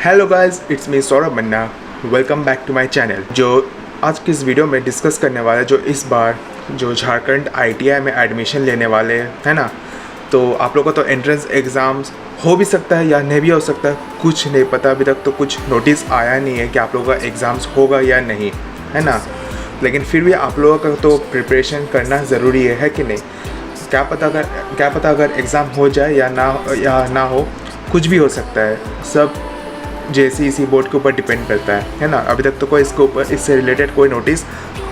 Hello guys, it's me Saurabh Manna. Welcome back to my channel. जो आज की इस वीडियो में डिस्कस करने वाला है, जो इस बार जो झारखंड आईटीआई में एडमिशन लेने वाले हैं ना, तो आप लोगों को तो एंट्रेंस एग्ज़ाम्स हो भी सकता है या नहीं भी हो सकता है, कुछ नहीं पता। अभी तक तो कुछ नोटिस आया नहीं है कि आप लोगों का एग्ज़ाम्स होगा या नहीं, है ना। लेकिन फिर भी आप लोगों का तो प्रिपरेशन करना ज़रूरी है कि नहीं। क्या पता अगर एग्ज़ाम हो जाए या ना हो, कुछ भी हो सकता है। सब जेसीसी बोर्ड के ऊपर डिपेंड करता है ना। अभी तक तो कोई इससे रिलेटेड कोई नोटिस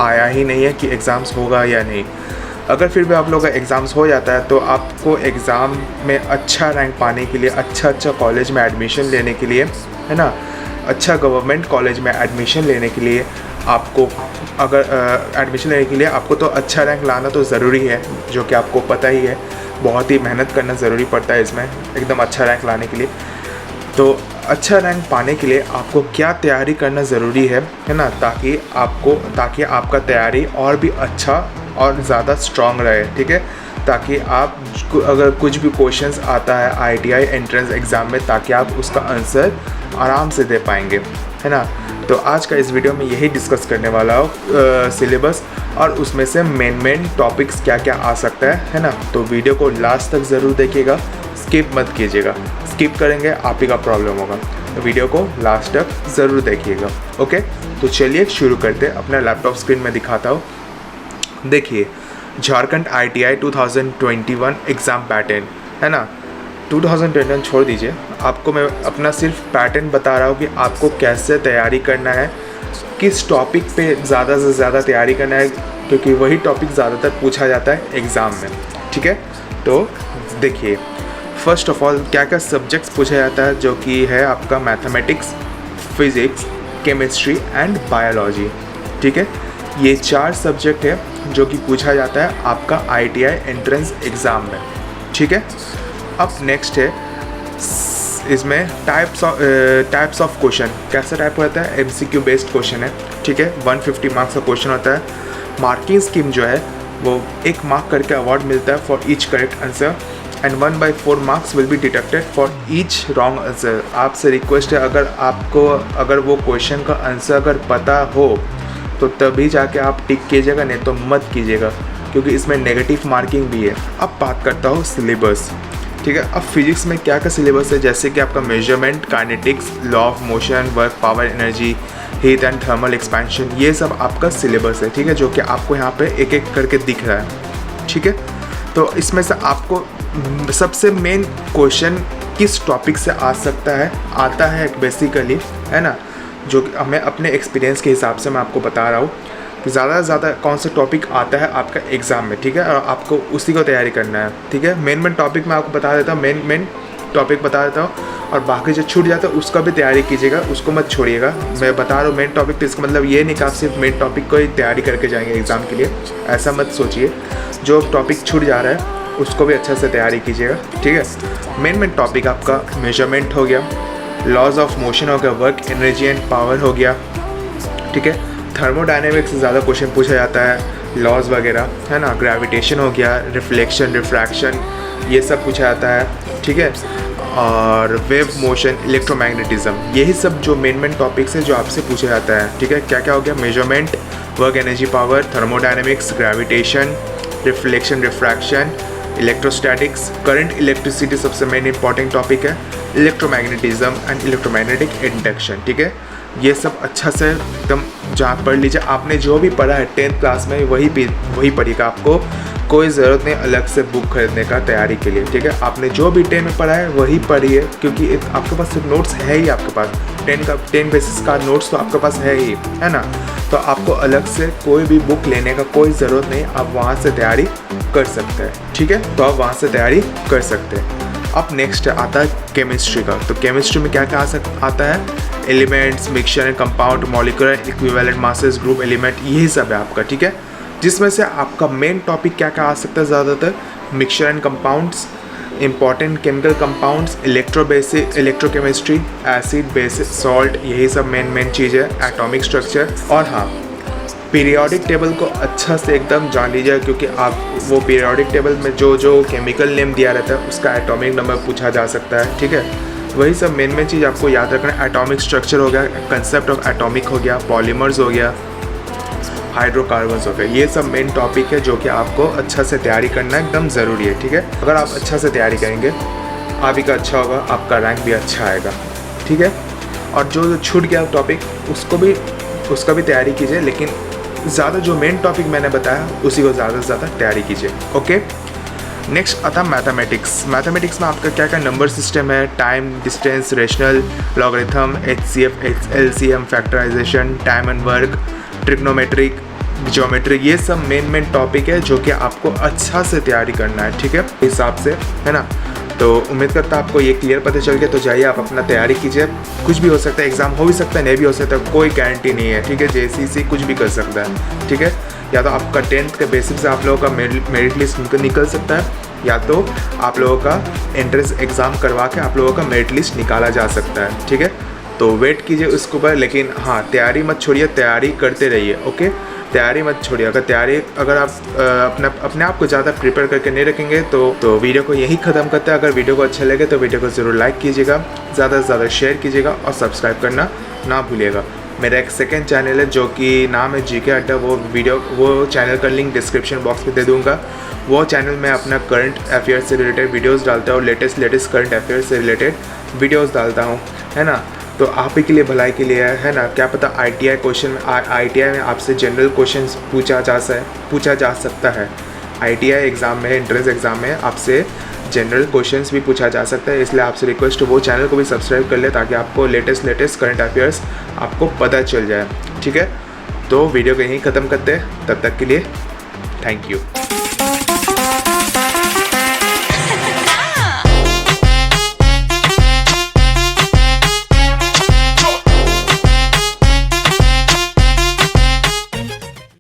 आया ही नहीं है कि एग्ज़ाम्स होगा या नहीं। अगर फिर भी आप लोगों का एग्ज़ाम्स हो जाता है तो आपको एग्ज़ाम में अच्छा रैंक पाने के लिए, अच्छा कॉलेज में एडमिशन लेने के लिए, है ना, अच्छा गवर्नमेंट कॉलेज में एडमिशन लेने के लिए आपको एडमिशन लेने के लिए आपको तो अच्छा रैंक लाना तो ज़रूरी है, जो कि आपको पता ही है। बहुत ही मेहनत करना ज़रूरी पड़ता है इसमें, एकदम अच्छा रैंक लाने के लिए। तो अच्छा रैंक पाने के लिए आपको क्या तैयारी करना ज़रूरी है ना, ताकि आपका तैयारी और भी अच्छा और ज़्यादा स्ट्रॉन्ग रहे, ठीक है। ताकि आप अगर कुछ भी क्वेश्चंस आता है आईटीआई एंट्रेंस एग्ज़ाम में, ताकि आप उसका आंसर आराम से दे पाएंगे, है ना। तो आज का इस वीडियो में यही डिस्कस करने वाला हो सिलेबस और उसमें से मेन टॉपिक्स क्या क्या आ सकता है ना। तो वीडियो को लास्ट तक ज़रूर देखिएगा, स्किप मत कीजिएगा। स्किप करेंगे आप ही का प्रॉब्लम होगा। तो वीडियो को लास्ट तक ज़रूर देखिएगा, ओके। तो चलिए शुरू करते हैं। अपना लैपटॉप स्क्रीन में दिखाता हूँ। देखिए, झारखंड आईटीआई 2021 एग्ज़ाम पैटर्न, है ना। 2021 छोड़ दीजिए, आपको मैं अपना सिर्फ पैटर्न बता रहा हूँ कि आपको कैसे तैयारी करना है, किस टॉपिक पे ज़्यादा से ज़्यादा तैयारी करना है, क्योंकि वही टॉपिक ज़्यादातर पूछा जाता है एग्ज़ाम में, ठीक है। तो देखिए, फर्स्ट ऑफ ऑल क्या क्या सब्जेक्ट्स पूछा जाता है, जो कि है आपका mathematics, physics, chemistry and biology, ठीक है। ये 4 सब्जेक्ट है जो कि पूछा जाता है आपका आईटीआई एंट्रेंस एग्ज़ाम में, ठीक है। अब नेक्स्ट है इसमें टाइप्स ऑफ क्वेश्चन। कैसा टाइप होता है? एमसीक्यू बेस्ड क्वेश्चन है, ठीक है। 150 मार्क्स का क्वेश्चन होता है। मार्किंग स्कीम जो है वो 1 मार्क करके अवार्ड मिलता है for each correct answer and 1/4 marks will be deducted for each wrong answer. आपसे रिक्वेस्ट है, अगर वो क्वेश्चन का आंसर अगर पता हो तो तभी जाके आप टिक कीजिएगा, नहीं तो मत कीजिएगा, क्योंकि इसमें नेगेटिव मार्किंग भी है। अब बात करता हूँ सिलेबस, ठीक है। अब फिजिक्स में क्या क्या सिलेबस है, जैसे कि आपका measurement, kinetics, law of motion, work, power, energy, heat and thermal expansion, ये सब आपका सिलेबस है, ठीक है, जो कि आपको यहाँ पे एक एक करके दिख रहा है, ठीक है। तो इसमें से आपको सबसे मेन क्वेश्चन किस टॉपिक से आता है बेसिकली, है ना, जो कि हमें अपने एक्सपीरियंस के हिसाब से मैं आपको बता रहा हूँ कि ज़्यादा से ज़्यादा कौन सा टॉपिक आता है आपका एग्ज़ाम में, ठीक है। और आपको उसी को तैयारी करना है, ठीक है। मेन टॉपिक मैं आपको बता देता हूँ, मेन टॉपिक बता देता हूँ, और बाकी जो छूट जाता है उसका भी तैयारी कीजिएगा, उसको मत छोड़िएगा। मैं बता रहा हूँ मेन टॉपिक, तो इसका मतलब ये नहीं कि आप सिर्फ मेन टॉपिक को ही तैयारी करके जाएंगे एग्ज़ाम के लिए, ऐसा मत सोचिए। जो टॉपिक छूट जा रहा है उसको भी अच्छे से तैयारी कीजिएगा, ठीक है। मेन टॉपिक आपका मेजरमेंट हो गया, लॉज ऑफ मोशन हो गया, वर्क, एनर्जी एंड पावर हो गया, ठीक है। थर्मोडायनेमिक्स से ज़्यादा क्वेश्चन पूछा जाता है, लॉज वगैरह, है ना। ग्रेविटेशन हो गया, रिफ्लेक्शन, रिफ्रैक्शन, ये सब पूछा जाता है, ठीक है। और वेव मोशन, इलेक्ट्रोमैग्नेटिज्म, यही सब जो मेन टॉपिक्स है जो आपसे पूछा जाता है, ठीक है। क्या क्या हो गया? Measurement, work, energy, power, thermodynamics, gravitation, reflection, refraction, electrostatics, current, electricity सबसे मेन इंपॉर्टेंट टॉपिक है, इलेक्ट्रोमैग्नेटिज्म एंड इलेक्ट्रोमैग्नेटिक इंडक्शन, ठीक है। ये सब अच्छा से एकदम जहाँ पढ़ लीजिए। आपने जो भी पढ़ा है 10th क्लास में वही पढ़िएगा, आपको कोई ज़रूरत नहीं अलग से बुक खरीदने का तैयारी के लिए, ठीक है। आपने जो भी 10 में पढ़ा है वही पढ़िए, क्योंकि आपके पास सिर्फ नोट्स है ही, आपके पास 10 बेसिस का नोट्स तो आपके पास है ही, है ना। तो आपको अलग से कोई भी बुक लेने का कोई ज़रूरत नहीं, आप वहाँ से तैयारी कर सकते हैं, ठीक है। तो आप वहाँ से तैयारी कर सकते हैं। अब नेक्स्ट आता है केमिस्ट्री का। तो केमिस्ट्री में क्या क्या आता है? Elements, mixture and compound, molecular equivalent masses, group element, यही सब है आपका, ठीक है। जिसमें से आपका मेन टॉपिक क्या क्या आ सकता है ज़्यादातर? Mixture and compounds, important chemical compounds, electrochemistry, acid, basis, salt, यही सब मेन चीज़ है, एटॉमिक स्ट्रक्चर। और हाँ, पीरियोडिक टेबल को अच्छा से एकदम जान लीजिए, क्योंकि आप वो पीरियोडिक टेबल में जो केमिकल नेम दिया रहता है उसका एटॉमिक नंबर पूछा जा सकता है, ठीक है। वही सब मेन चीज़ आपको याद रखना है। एटॉमिक स्ट्रक्चर हो गया, कंसेप्ट ऑफ एटॉमिक हो गया, पॉलीमर्स हो गया, हाइड्रोकार्बन्स हो गया, ये सब मेन टॉपिक है जो कि आपको अच्छा से तैयारी करना एकदम ज़रूरी है। ठीक है, अगर आप अच्छा से तैयारी करेंगे आप ही का अच्छा होगा, आपका रैंक भी अच्छा आएगा। ठीक है, और जो छूट गया टॉपिक उसका भी तैयारी कीजिए, लेकिन ज़्यादा जो मेन टॉपिक मैंने बताया उसी को ज़्यादा से ज़्यादा तैयारी कीजिए। ओके, नेक्स्ट आता मैथमेटिक्स। मैथमेटिक्स में आपका क्या क्या नंबर सिस्टम है, time, distance, rational, logarithm, HCF, LCM, factorisation, time and work, trigonometric, geometry, ये सब मेन टॉपिक है जो कि आपको अच्छा से तैयारी करना है। ठीक है, हिसाब से, है ना। तो उम्मीद करता हूँ आपको ये क्लियर पता चल गया। तो जाइए आप अपना तैयारी कीजिए, कुछ भी हो सकता है, एग्ज़ाम हो भी सकता है, नहीं भी हो सकता है, कोई गारंटी नहीं है। ठीक है, JCC कुछ भी कर सकता है। ठीक है, या तो आपका 10th के बेसिस से आप लोगों का मेरिट लिस्ट निकल सकता है, या तो आप लोगों का एंट्रेंस एग्ज़ाम करवा के आप लोगों का मेरिट लिस्ट निकाला जा सकता है। ठीक है, तो वेट कीजिए उसके ऊपर, लेकिन हाँ तैयारी मत छोड़िए, तैयारी करते रहिए। ओके, तैयारी मत छोड़िए। अगर आप अपने आप को ज़्यादा प्रिपेयर करके नहीं रखेंगे तो वीडियो को यही ख़त्म करते हैं। अगर वीडियो को अच्छा लगे तो वीडियो को ज़रूर लाइक कीजिएगा, ज़्यादा से ज़्यादा शेयर कीजिएगा और सब्सक्राइब करना ना भूलिएगा। मेरा एक सेकंड चैनल है जो कि नाम है GK अड्डा, वो चैनल का लिंक डिस्क्रिप्शन बॉक्स में दे दूँगा। वो चैनल में अपना करंट अफेयर्स से रिलेटेड वीडियोज़ डालता हूँ, लेटेस्ट करंट अफेयर्स से रिलेटेड वीडियोज़ डालता हूँ, है ना। तो आप ही के लिए, भलाई के लिए है ना। क्या पता ITI क्वेश्चन में ITI में आपसे जनरल क्वेश्चंस पूछा जा सकता है। ITI एग्ज़ाम में, एंट्रेंस एग्ज़ाम में आपसे जनरल क्वेश्चंस भी पूछा जा सकता है। इसलिए आपसे रिक्वेस्ट, वो चैनल को भी सब्सक्राइब कर ले ताकि आपको लेटेस्ट करंट अफेयर्स आपको पता चल जाए। ठीक है, तो वीडियो को यहीं ख़त्म करते हैं, तब तक के लिए थैंक यू।